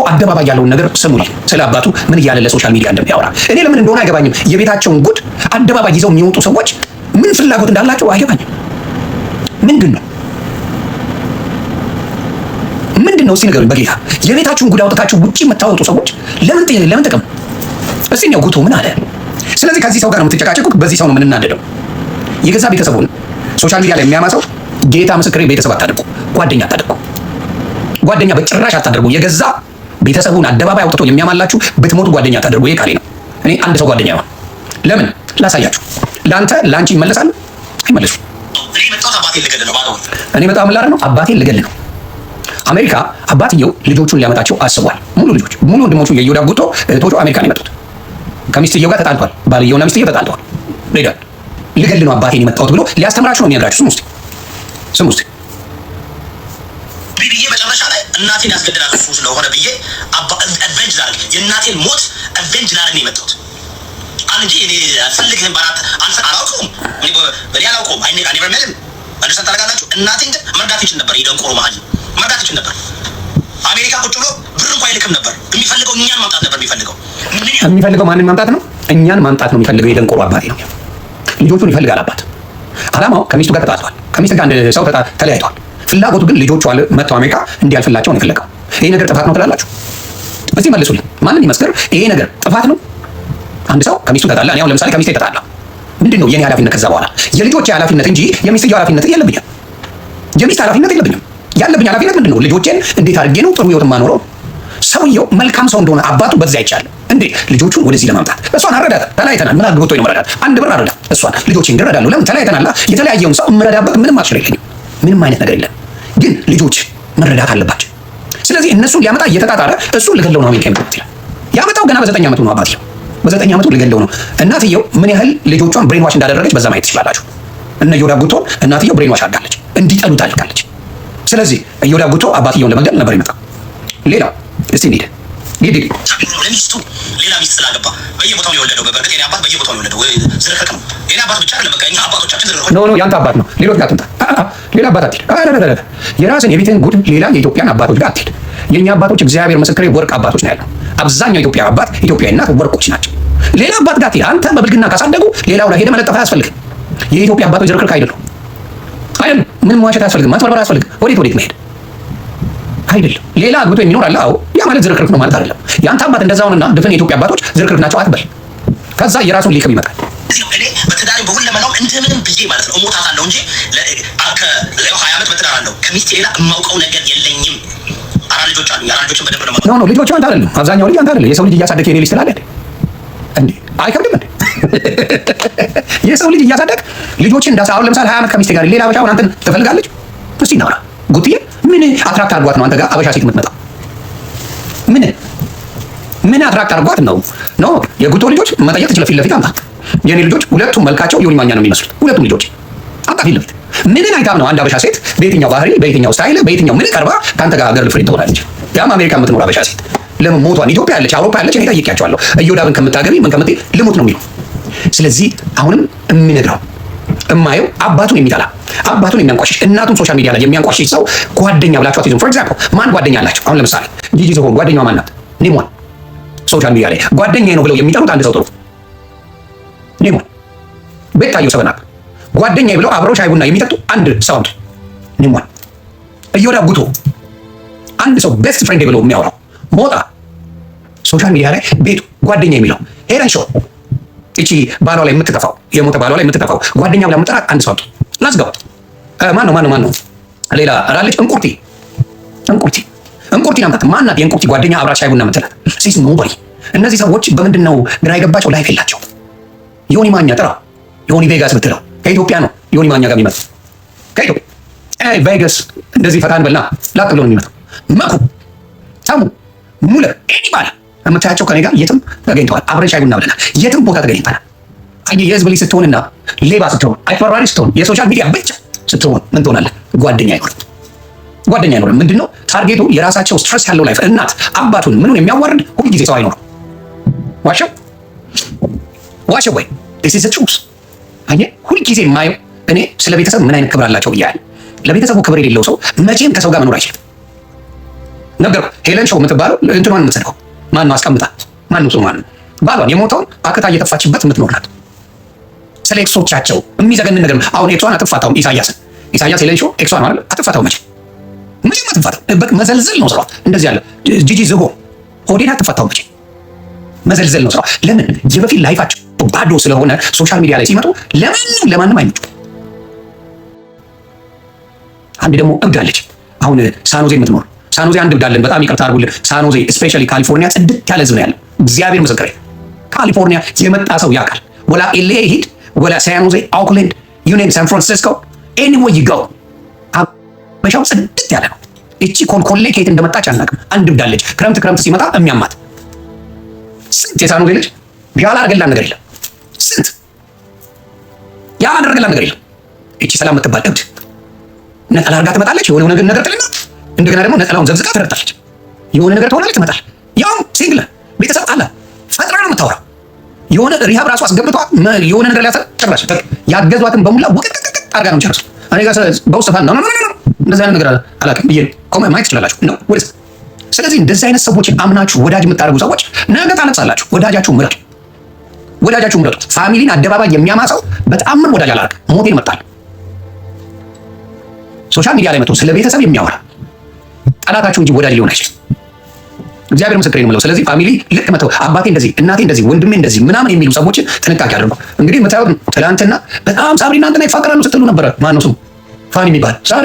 አደባባይ ያለውን ነገር ስሙ። ስለ አባቱ ምን እያለ ለሶሻል ሚዲያ እንደሚያወራ እኔ ለምን እንደሆነ አይገባኝም። የቤታቸውን ጉድ አደባባይ ይዘው የሚወጡ ሰዎች ምን ፍላጎት እንዳላቸው አይገባኝም። ምንድን ነው እስቲ ንገሩኝ በጌታ። የቤታችሁን ጉድ አውጥታችሁ ውጪ የምታወጡ ሰዎች ለምን ጥቅም? እስቲ ነው ጉቶ ምን አለ? ስለዚህ ከዚህ ሰው ጋር ነው የምትጨቃጨቁት፣ በዚህ ሰው ነው የምንናደደው። የገዛ ቤተሰቡን ሶሻል ሚዲያ ላይ የሚያማሰው ጌታ ምስክሬ፣ ቤተሰብ አታድርጉ፣ ጓደኛ አታድርጉ፣ ጓደኛ በጭራሽ አታድርጉ። የገዛ ቤተሰቡን አደባባይ አውጥቶ የሚያማላችሁ ብትሞቱ ጓደኛ አታድርጉ። ይሄ ቃሌ ነው። እኔ አንድ ሰው ጓደኛ ነው። ለምን ላሳያችሁ። ለአንቺ ይመለሳሉ አይመለሱም? እኔ በጣም ላር ነው አባቴን ልገል ነው። አሜሪካ አባትየው ልጆቹን ሊያመጣቸው አስቧል። ሙሉ ወንድሞቹ የዮዳብ ጉቶ እህቶቹ አሜሪካን የመጡት ከሚስትየው ጋር ተጣልቷል። ባልየውና ሚስትየው ተጣልተዋል። ሬዳል ልገል ነው አባቴን የመጣሁት ብሎ ሊያስተምራችሁ ነው የሚያግራችሁ። ስሙ እስቲ ብዬ መጨረሻ ላይ እናቴን ያስገድላል እሱ ስለሆነ ብዬ አድቬንጅ ላድርግ የእናቴን ሞት አድቬንጅ ላድርግ ነው የመጣሁት እንጂ እኔ አልፈልግህም ባራት አላውቀውም። እኔ አላውቀውም። አይ ኔቨር ሜት አንደርስታንድ ታደርጋላችሁ። እናቴን መርዳት ይችል ነበር። የደንቆሮ መሀል መርዳት ይችል ነበር። አሜሪካ ቁጭ ብሎ ብር እንኳን አይልክም ነበር። የሚፈልገው እኛን ማምጣት ነበር። የሚፈልገው ማንን ማምጣት ነው? እኛን ማምጣት ነው የሚፈልገው። የደንቆሮ አባቴ ነው። ልጆቹን ይፈልጋል አባት። አላማው ከሚስቱ ጋር ተጣልቷል። ከሚስት ጋር አንድ ሰው ተለያይቷል። ፍላጎቱ ግን ልጆቹ መጥተው አሜሪካ እንዲያልፍላቸው ነው የፈለገው። ይሄ ነገር ጥፋት ነው ትላላችሁ? እስቲ መልሱልኝ። ማንን ይመስክር? ይሄ ነገር ጥፋት ነው? አንድ ሰው ከሚስቱ ተጣላ። እኔ አሁን ለምሳሌ ከሚስቴ ተጣላ፣ ምንድን ነው የኔ ኃላፊነት? ከዛ በኋላ የልጆቼ ኃላፊነት እንጂ የሚስትየው ኃላፊነት የለብኝም። የሚስት ኃላፊነት የለብኝም። ያለብኝ ኃላፊነት ምንድን ነው? ልጆቼን እንዴት አድርጌ ነው ጥሩ ህይወት የማኖረው? ሰውየው መልካም ሰው እንደሆነ አባቱ በዚህ አይቻልም እንዴ? ልጆቹን ወደዚህ ለማምጣት እሷን አረዳት። ተለያይተናል። ምን አግብቶኝ ነው መረዳት? አንድ ብር አረዳት። እሷን ልጆቼን ግን እረዳለሁ። ለምን? ተለያይተናል። የተለያየውን ሰው የምረዳበት ምንም አስችል የለኝም። ምንም አይነት ነገር የለም። ግን ልጆች መረዳት አለባቸው። ስለዚህ እነሱን ሊያመጣ እየተጣጣረ እሱን ልገለው ነው አሜሪካ የመጣሁት ይላል። ያመጣው ገና በ9 ዓመቱ ነው አባትየው። በ9 ዓመቱ ልገለው ነው። እናትየው ምን ያህል ልጆቿን ብሬን ዋሽ እንዳደረገች በዛ ማየት ትችላላችሁ። እነ ዮዳብ ጉቶን እናትየው ብሬን ዋሽ አድርጋለች፣ እንዲጠሉት አድርጋለች። ስለዚህ ዮዳብ ጉቶ አባትየውን ለመግደል ነበር የመጣው። ሌላ እስቲ እንሂድ ለሚስቱ ሌላ ሚስት ስላገባ በየቦታው የወለደው በበርግጥ የኔ አባት በየቦታው የወለደው ዝርክርክ ነው። የኔ አባት ብቻ አይደለም፣ በቃ እኛ አባቶቻችን ዝርክርክ ነው። ያንተ አባት ነው። ሌሎች ጋር ትምጣ። ሌላ አባት አትሄድ። የራስን የቤትን ጉድ ሌላ የኢትዮጵያን አባቶች ጋር አትሄድ። የኛ አባቶች እግዚአብሔር ምስክሬ ወርቅ አባቶች ነው ያለው። አብዛኛው ኢትዮጵያ አባት ኢትዮጵያዊና ወርቆች ናቸው። ሌላ አባት ጋር ትሄድ። አንተ በብልግና ካሳደጉ ሌላው ላይ ሄደ መለጠፍ አያስፈልግም። የኢትዮጵያ አባቶች ዝርክርክ አይደሉም። ምንም ዋሸት አያስፈልግም። ማስበርበር አያስፈልግም። ወዴት መሄድ አይደለም። ሌላ አግብቶ የሚኖር አለ። አዎ ያ ማለት ዝርክርክ ነው ማለት አይደለም። ያንተ አባት እንደዛውንና ድፍን የኢትዮጵያ አባቶች ዝርክርክ ናቸው አትበል። ከዛ የራሱን ሊክም ይመጣል። እኔ በትዳሬ በሁለመናው እንደምንም ብዬ ማለት ነው እሞታታለሁ እንጂ 20 ዓመት በትዳር አለው ከሚስቴ ሌላ የማውቀው ነገር የለኝም። 4 ልጆች አሉ። ያ ልጆችን በደንብ ነው ነው ልጆቹ አንተ አይደለም። አብዛኛው ልጅ አንተ አይደለም። የሰው ልጅ እያሳደግ የኔ ልጅ ትላለህ እንዴ? አይከብድም እንዴ? የሰው ልጅ እያሳደግ ልጆችን እንዳሳ አሁን ለምሳሌ 20 ዓመት ከሚስቴ ጋር ሌላ አበሻውን አንተን ትፈልጋለች? እስቲ እናውራ ጉትዬ። ምን አትራክት አድርጓት ነው አንተ ጋር አበሻ ሴት የምትመጣው? ምን አትራክት አድርጓት ነው? ኖ የጉቶ ልጆች መጠየቅ ትችላለህ። ፊት ለፊት አምጣ። የኔ ልጆች ሁለቱም መልካቸው ዮኒ ማኛ ነው የሚመስሉት። ሁለቱም ልጆች አምጣ ፊት ለፊት። ምን አይታም ነው አንድ አበሻ ሴት በየትኛው ባህሪ፣ በየትኛው ስታይል፣ በየትኛው ምን ቀርባ ካንተ ጋር ገርል ፍሬንድ ትሆናለች? ያም አሜሪካ የምትኖር አበሻ ሴት ለምን ሞቷን ኢትዮጵያ ያለች አውሮፓ ያለች እኔ ጠይቄያቸዋለሁ። እዮዳብን ከምታገቢ ምን ከምትይ ልሙት ነው የሚለው። ስለዚህ አሁንም የምነግረው እማየው አባቱን የሚጠላ አባቱን የሚያንቋሽሽ እናቱን ሶሻል ሚዲያ ላይ የሚያንቋሽሽ ሰው ጓደኛ ብላችሁ አትይዙም። ፎር ኤግዛምፕል ማን ጓደኛ አላችሁ? አሁን ለምሳሌ ጂጂ ዝሆን ጓደኛዋ ማን ናት? ኔሞን ሶሻል ሚዲያ ላይ ጓደኛዬ ነው ብለው የሚጠሩት አንድ ሰው ጥሩ። ኔሞን ቤታየው ሰበናት ጓደኛዬ ብለው አብረው ሻይ ቡና የሚጠጡ አንድ ሰው አምጡ። ኔሞን እዮዳብ ጉቶ አንድ ሰው ቤስት ፍሬንድ ብለው የሚያወራው ሞጣ ሶሻል ሚዲያ ላይ ቤቱ ጓደኛ የሚለው ሄረን ሾው እቺ ባሏ ላይ የምትጠፋው የሞተ ባሏ ላይ የምትጠፋው ጓደኛ ብላ የምትጠራት አንድ ሰው አምጡ። ላስገባ ማን ነው ሌላ ራለች እንቁርቲ ናምጣት። ማናት የእንቁርቲ ጓደኛ አብራ ሻይ ቡና የምትላት ሲስ ኖባዲ። እነዚህ ሰዎች በምንድን ነው ግራ የገባቸው? ላይፍ የላቸው። ዮኒ ማኛ ጥራ። ዮኒ ቬጋስ ብትለው ከኢትዮጵያ ነው ዮኒ ማኛ ጋር የሚመጣው ከኢትዮጵያ ቬጋስ እንደዚህ ፈታን በልና ላቅ ብሎ ነው የሚመጣው። መኩ ታሙ ሙለር ኤኒባል የምታያቸው ከኔ ጋር የትም ተገኝተዋል። አብረን ሻይ ቡና ብለናል። የትም ቦታ ተገኝተናል። የህዝብ ልጅ ስትሆንና ሌባ ስትሆን አጭበርባሪ ስትሆን የሶሻል ሚዲያ ብቻ ስትሆን ምን ትሆናለህ? ጓደኛ አይኖርም። ምንድነው ታርጌቱ? የራሳቸው ስትረስ ያለው ላይፍ። እናት አባቱን ምኑን የሚያዋርድ ሁልጊዜ ሰው አይኖርም። ዋሸው ወይ this is the truth። አየህ ሁልጊዜ የማየው እኔ ስለ ቤተሰብ ምን አይነት ክብር አላቸው ብያለሁ። ለቤተሰቡ ክብር የሌለው ሰው መቼም ከሰው ጋር መኖር አይችልም። ነገር ሄለን ሾው የምትባለው እንትኗን የምትሰደው ማን ነው? አስቀምጣ ማን ነው? ማን ነው? ባሏን የሞተውን አክታ እየተፋችበት የምትኖርላት ስለ ኤክሶቻቸው የሚዘገንን ነገር። አሁን ኤክሷን አትፋታውም። ኢሳያስ ሄለን ሾው ኤክሷን ማለት አትፋታው። መቼም አትፋታው። መዘልዘል ነው ስራው። እንደዚህ ያለ ጂጂ ዝሆ ሆዴን አትፋታው። መዘልዘል ነው ስራው። ለምን? የበፊት ላይፋቸው ባዶ ስለሆነ ሶሻል ሚዲያ ላይ ሲመጡ ለማንም አይመጡ። አንድ ደግሞ እብድ አለች። አሁን ሳኖዜ የምትኖር ሳኖዜ አንድ እብድ አለን። በጣም ይቅርታ አድርጉልን። ሳኖዜ ስፔሻሊ ካሊፎርኒያ ጽድት ያለ ህዝብ ነው ያለው። እግዚአብሔር ምስክሬ፣ ካሊፎርኒያ የመጣ ሰው ያውቃል። ወላ ኤልኤ ሂድ፣ ወላ ሳኖዜ፣ ኦክላንድ፣ ዩኔም፣ ሳን ፍራንሲስኮ ኤኒዌር ዩ ጎ አበሻው ጽድት ያለ ነው። እቺ ኮልኮሌ ከየት እንደመጣች አናውቅም። አንድ እብድ አለች። ክረምት ሲመጣ የሚያማት ስንት የሳኖዜ ልጅ ያላደረገላት ነገር የለም። ስንት ያላደረገላት ነገር የለም። እቺ ሰላም የምትባል እብድ ነጠላ አድርጋ ትመጣለች። የሆነ ነገር ትልና እንደገና ደግሞ ነጠላውን ዘብዝቃ ትረግጣለች። የሆነ ነገር ትሆናለች፣ ትመጣለች። ያው ሲንግል ቤተሰብ አለ ፈጥራ ነው የምታወራው። የሆነ ሪሃብ ራሱ አስገብቷት የሆነ ነገር ላይ ጨራሽ ያገዟትን በሙላ ወቅጥቅጥ አድርጋ ነው ጨርሱ። እኔ ጋር በውስጥ ፋን ነው እንደዚህ አይነት ነገር አላውቅም ብዬ ኮሜንት ማየት ትችላላችሁ ነው ወይስ? ስለዚህ እንደዚህ አይነት ሰዎችን አምናችሁ ወዳጅ የምታደርጉ ሰዎች ነገ ታለቅሳላችሁ። ወዳጃችሁ ምረጡ፣ ወዳጃችሁ ምረጡ። ፋሚሊን አደባባይ የሚያማሰው በጣም ምን ወዳጅ አላደርግ ሞቴን ይመጣል። ሶሻል ሚዲያ ላይ መጥቶ ስለ ቤተሰብ የሚያወራ ጠላታችሁ እንጂ ወዳጅ ሊሆን አይችልም። እግዚአብሔር ምስክሬ ነው የምለው። ስለዚህ ፋሚሊ ልክ መተው አባቴ እንደዚህ እናቴ እንደዚህ ወንድሜ እንደዚህ ምናምን የሚሉ ሰዎችን ጥንቃቄ አድርጉ። እንግዲህ የምታዩት ትላንትና በጣም ሳብሪና እንትና ይፋቀራሉ ስትሉ ነበረ። ማን ነው ስሙ? ፋኒ የሚባል ዛሬ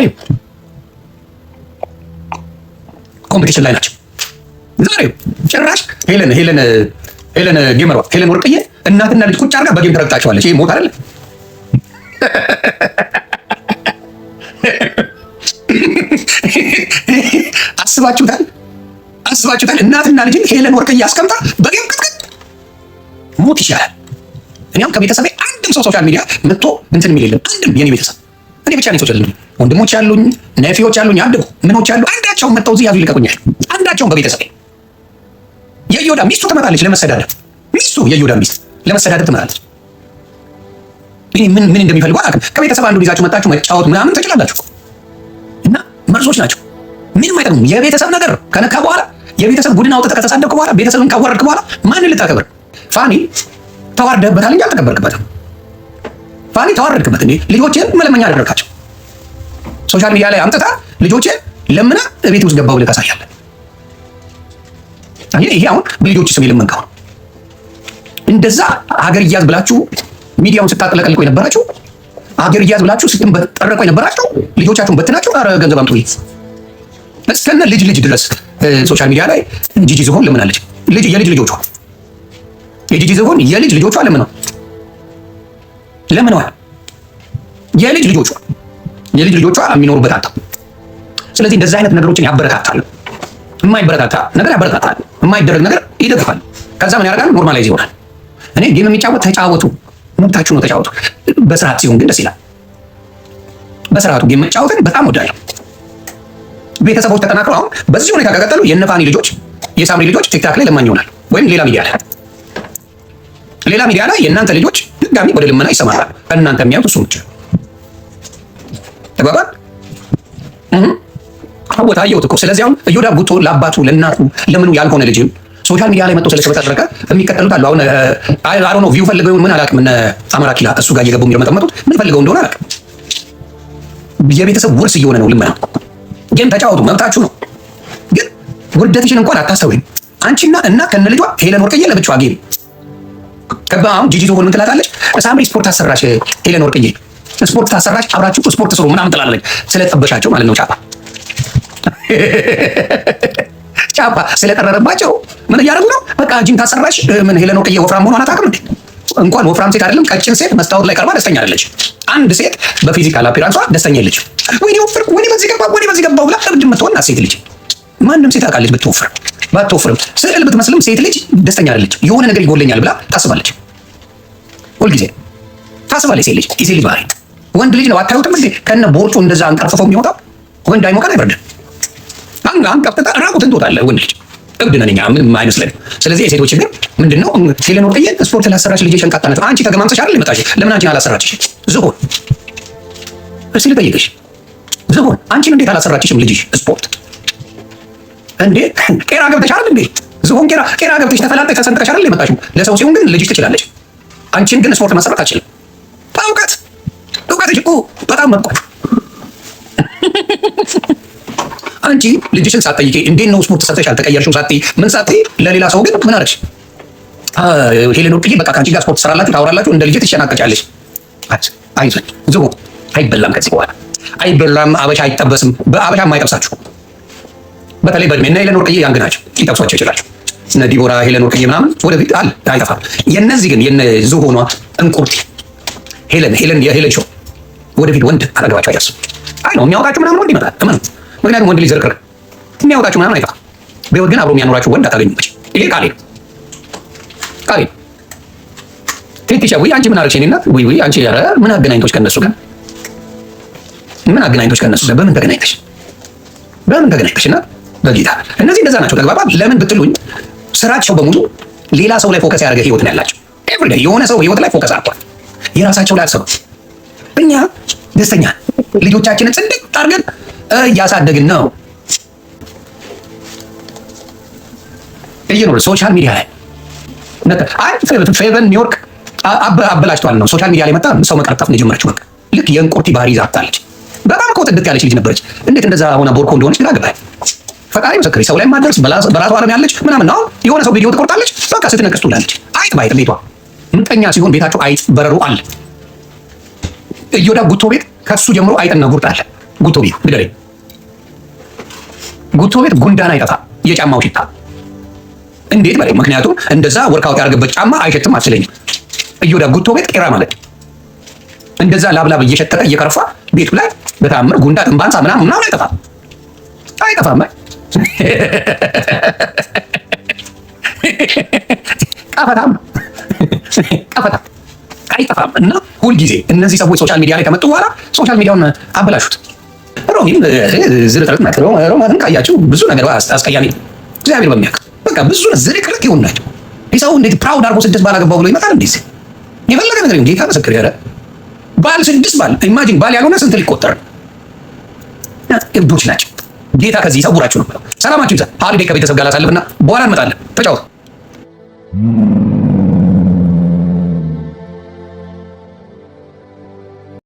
ኮምፒቲሽን ላይ ናቸው። ዛሬ ጭራሽ ሄለን ጌመሯ ሄለን ወርቅዬ እናትና ልጅ ቁጭ አድርጋ በጌም ተረግጣቸዋለች። ይሄ ሞት አይደለ? አስባችሁታል? እናትና ልጅን ሄለን ወርቅዬ አስቀምጣ በጌም ቅጥቅጥ ሞት ይሻላል። እኛም ከቤተሰቤ አንድም ሰው ሶሻል ሚዲያ መጥቶ እንትን የሚል የለም። አንድም የኔ ቤተሰብ እኔ ብቻ ነኝ። ሶሻል ወንድሞች ያሉኝ ነፊዎች ያሉኝ አደጉ ምኖች ያሉ አንዳቸውም መጥተው እዚህ ያዙ ይልቀቁኛል። አንዳቸውም በቤተሰቤ የዮዳ ሚስቱ ትመጣለች ለመሰዳደብ። ሚስቱ የዮዳ ሚስት ለመሰዳደብ ትመጣለች። እኔ ምን እንደሚፈልጉ አላውቅም። ከቤተሰብ አንዱ ይዛችሁ መጣችሁ መጫወት ምናምን ትችላላችሁ። እና መርዞች ናቸው። ምንም አይጠቅሙም። የቤተሰብ ነገር ከነካ በኋላ የቤተሰብ ቡድን አውጥተህ ከተሳደብክ በኋላ ቤተሰብን ካዋረድክ በኋላ ማንን ልታከብር? ፋኒ ተዋርደህበታል እንጂ አልተከበርክበትም። ፋኒ ተዋረድክበት እንዴ? ልጆችን መለመኛ አደረግካቸው። ሶሻል ሚዲያ ላይ አምጥታ ልጆችን ለምና ቤት ውስጥ ገባው ብለህ ታሳያለህ። ይሄ አሁን በልጆች ስም የለመንከው ነው። እንደዛ ሀገር እያዝ ብላችሁ ሚዲያውን ስታጥለቀልቁ የነበራችሁ ሀገር እያዝ ብላችሁ ስትጠረቁ የነበራችሁ ልጆቻችሁን በትናችሁ ኧረ ገንዘብ አምጡ እስከነ ልጅ ድረስ ሶሻል ሚዲያ ላይ ጂጂ ዝሆን ለምናለች። የልጅ ልጆቿ የጂጂ ዝሆን የልጅ ልጆቿ ለምነዋል። የልጅ ልጆቿ የሚኖሩበት አጣ። ስለዚህ እንደዚህ አይነት ነገሮችን ያበረታታሉ። የማይበረታታ ነገር ያበረታታል፣ የማይደረግ ነገር ይደግፋል። ከዛ ምን ያደርጋል? ኖርማላይዝ ይሆናል። እኔ ጌም የሚጫወት ተጫወቱ፣ መብታችሁ ነው፣ ተጫወቱ። በስርዓት ሲሆን ግን ደስ ይላል። በስርዓቱ ጌም መጫወትን በጣም ወዳለሁ። ቤተሰቦች ተጠናክረው አሁን በዚህ ሁኔታ ከቀጠሉ የነፋኒ ልጆች የሳምሪ ልጆች ቲክታክ ላይ ለማኝ ይሆናል፣ ወይም ሌላ ሚዲያ ላይ የእናንተ ልጆች ድጋሚ ወደ ልመና ይሰማራል። እናንተ የሚያዩት እሱ ብቻ ተባባል አቦታ አየሁት እኮ። ስለዚህ አሁን እዮዳ ጉቶ ለአባቱ ለእናቱ ለምኑ ያልሆነ ልጅ ሶሻል ሚዲያ ላይ መጥቶ ስለተበጠረቀ የሚቀጥሉት አሉ። አሁን አይ ነው ቪው ፈልገው ምን አላውቅም። እነ አማራ ኪላ እሱ ጋር እየገቡ የሚመጠመጡት ምን ፈልገው እንደሆነ አላውቅም። የቤተሰብ ውርስ እየሆነ ነው ልመና። ግን ተጫወቱ፣ መብታችሁ ነው። ግን ውርደትሽን እንኳን አታስተውይም። አንቺና እና ከነ ልጇ ሄለን ወርቅዬ ለብቻዋ ጌም አሁን ጂጂ ዝሆን ምን ትላታለች? ሳምሪ ስፖርት አሰራሽ፣ ሄለን ወርቅዬ ስፖርት ታሰራሽ፣ አብራችሁ ስፖርት ስሩ ምናምን ትላለች። ስለጠበሻቸው ማለት ነው። ጫፓ ስለጠረረባቸው ምን እያደረጉ ነው? በቃ ጂም ታሰራሽ። ምን ሄለን ወርቅዬ ወፍራም መሆኗን አታውቅም እንዴ? እንኳን ወፍራም ሴት አይደለም ቀጭን ሴት መስታወት ላይ ቀርባ ደስተኛ አይደለች። አንድ ሴት በፊዚካል አፒራንሷ ደስተኛ የለች። ወይኔ ወፍር፣ ወይኔ በዚህ ገባ ብላ እብድ የምትሆን ሴት ልጅ ማንም ሴት ታውቃለች። ብትወፍር ባትወፍርም ስዕል ብትመስልም ሴት ልጅ ደስተኛ አይደለች። የሆነ ነገር ይጎለኛል ብላ ታስባለች። ሁልጊዜ ታስባለች ሴት ልጅ። የሴት ልጅ ባህሪ። ወንድ ልጅ ነው አታዩትም እንዴ? ከነ ቦርጩ እንደዛ አንቀርፍፈው የሚወጣው ወንድ አይሞቃል አይበርድም። አንቀፍተታ ራቁትን ትወጣለህ ወንድ ልጅ። እብድ ነን እኛ ምንም አይመስለንም። ስለዚህ የሴቶች ግን ምንድነው? ሄለን ወርቅዬ ስፖርት ላሰራሽ ልጅ ሸንቃጣ ናት። አንቺ ተገማምሰሽ አይደል መጣሽ? ለምን አንቺን አላሰራችሽ? ዝሆን እስኪ ልጠይቅሽ፣ ዝሆን አንቺን እንዴት አላሰራችሽም ልጅሽ ስፖርት? እንዴ ቄራ ገብተሽ አይደል እንዴ? ዝሆን ቄራ ገብተሽ ተፈላጠሽ ተሰንጥቀሽ አይደል የመጣሽው? ለሰው ሲሆን ግን ልጅሽ ትችላለች። አንቺን ግን ስፖርት መስራት አትችልም። እውቀትሽ እኮ በጣም መጥቋል። አንቺ ልጅሽን ሳትጠይቂ እንዴት ነው ስፖርት ሰርተሽ አልተቀየርሽው ሳትይ ምን ሳትይ ለሌላ ሰው ግን ምን አደረግሽ? ሄለን ወርቅዬ በቃ ከአንቺ ጋር ስፖርት ትሰራላችሁ፣ ታወራላችሁ፣ እንደ ልጅ ትሸናቀጫለሽ። አይዞሽ ዝሆን አይበላም፣ ከዚህ በኋላ አይበላም። አበሻ አይጠበስም። በአበሻ የማይጠብሳችሁ በተለይ በእድሜ እና ሄለን ወርቅዬ ያንግ ናቸው፣ ሊጠብሷቸው ይችላሉ። እነ ዲቦራ ሄለን ወርቅዬ ምናምን ወደፊት አለ አይጠፋም። የነዚህ ግን የነ ዝሆኗ እንቁርት ሄለን የሄለን ሾው ወደፊት ወንድ አጠገባቸው አይደርስም። አይ ነው የሚያወጣችሁ ምናምን ወንድ ይመጣል። ምክንያቱም ወንድ ልጅ ዝርክርክ የሚያወጣችሁ ምናምን አይጠፋም። በህይወት ግን አብሮ የሚያኖራችሁ ወንድ አታገኙም። ይሄ ቃሌ ነው። ቴቲሻ ወይ አንቺ ምን አለች? እኔ እናት ወይ አንቺ ኧረ ምን አገናኝቶች ከነሱ ጋር ምን አገናኝቶች ከነሱ ጋር በምን ተገናኝተሽ እና በጌታ እነዚህ እንደዛ ናቸው። ተግባባ። ለምን ብትሉኝ ስራቸው በሙሉ ሌላ ሰው ላይ ፎከስ ያደረገ ህይወት ነው ያላቸው። ኤቭሪዴይ የሆነ ሰው ህይወት ላይ ፎከስ አድርጓል። የራሳቸው ላይ አሰቡ። እኛ ደስተኛ ልጆቻችንን ጽድቅ አድርገን እያሳደግን ነው። እየኖር ሶሻል ሚዲያ ላይ ፌቨን ኒውዮርክ አበላሽቷል ነው ሶሻል ሚዲያ ላይ መጣ ሰው መቀርጠፍ ነው የጀመረችው። በቃ ልክ የእንቁርቲ ባህሪ ይዛ አጣለች። በጣም እኮ ጥድት ያለች ልጅ ነበረች። እንዴት እንደዛ ሆና ቦርኮ እንደሆነች ግራ ገባኝ። ፈጣሪ ምስክሬ፣ ሰው ላይ ማደርስ በራሷ ዓለም ያለች ምናምን ነው። የሆነ ሰው ቪዲዮ ትቆርጣለች፣ በቃ ስትነቅስ ትውላለች። አይጥ ባይጥ ቤቷ ምቀኛ ሲሆን ቤታቸው አይጥ በረሩ አለ። እዮዳ ጉቶ ቤት ከሱ ጀምሮ አይጥና ጉርጥ አለ። ጉቶ ቤት ግደለኝ። ጉቶ ቤት ጉንዳን አይጠፋ የጫማው ሽታ እንዴት በላይ። ምክንያቱም እንደዛ ወርካውት ያደረገበት ጫማ አይሸትም አትለኝም። እዮዳ ጉቶ ቤት ቄራ ማለት እንደዛ ላብላብ እየሸተተ እየከረፋ ቤቱ ላይ በታምር ጉንዳ ጥንባንሳ ምናምን አይጠፋም። ቀፈታም አይጠፋም። እና ሁልጊዜ እነዚህ ሰዎች ሶሻል ሚዲያ ላይ ከመጡ በኋላ ሶሻል ሚዲያውን አበላሹት። ሮሚን ዝርጥርጥ ናት። ሮማንን ካያችሁ ብዙ ነገር አስቀያሚ እግዚአብሔር በሚያውቅ በቃ ብዙ ዝርቅርቅ ይሆን ናቸው። ሰው እንዴት ፕራውድ አድርጎ 6 ባል አገባው ብሎ ይመጣል? እንዴ የፈለገ ነገር ጌታ ምስክር ያለ ባል 6 ባል ኢማጂን ባል ያልሆነ ስንት ሊቆጠር እብዶች ናቸው። ጌታ ከዚህ ይሰውራችሁ ነው። ሰላማችሁ ይዛ ሀሊዴይ ከቤተሰብ ጋር ላሳልፍና በኋላ እንመጣለን። ተጫወቱ።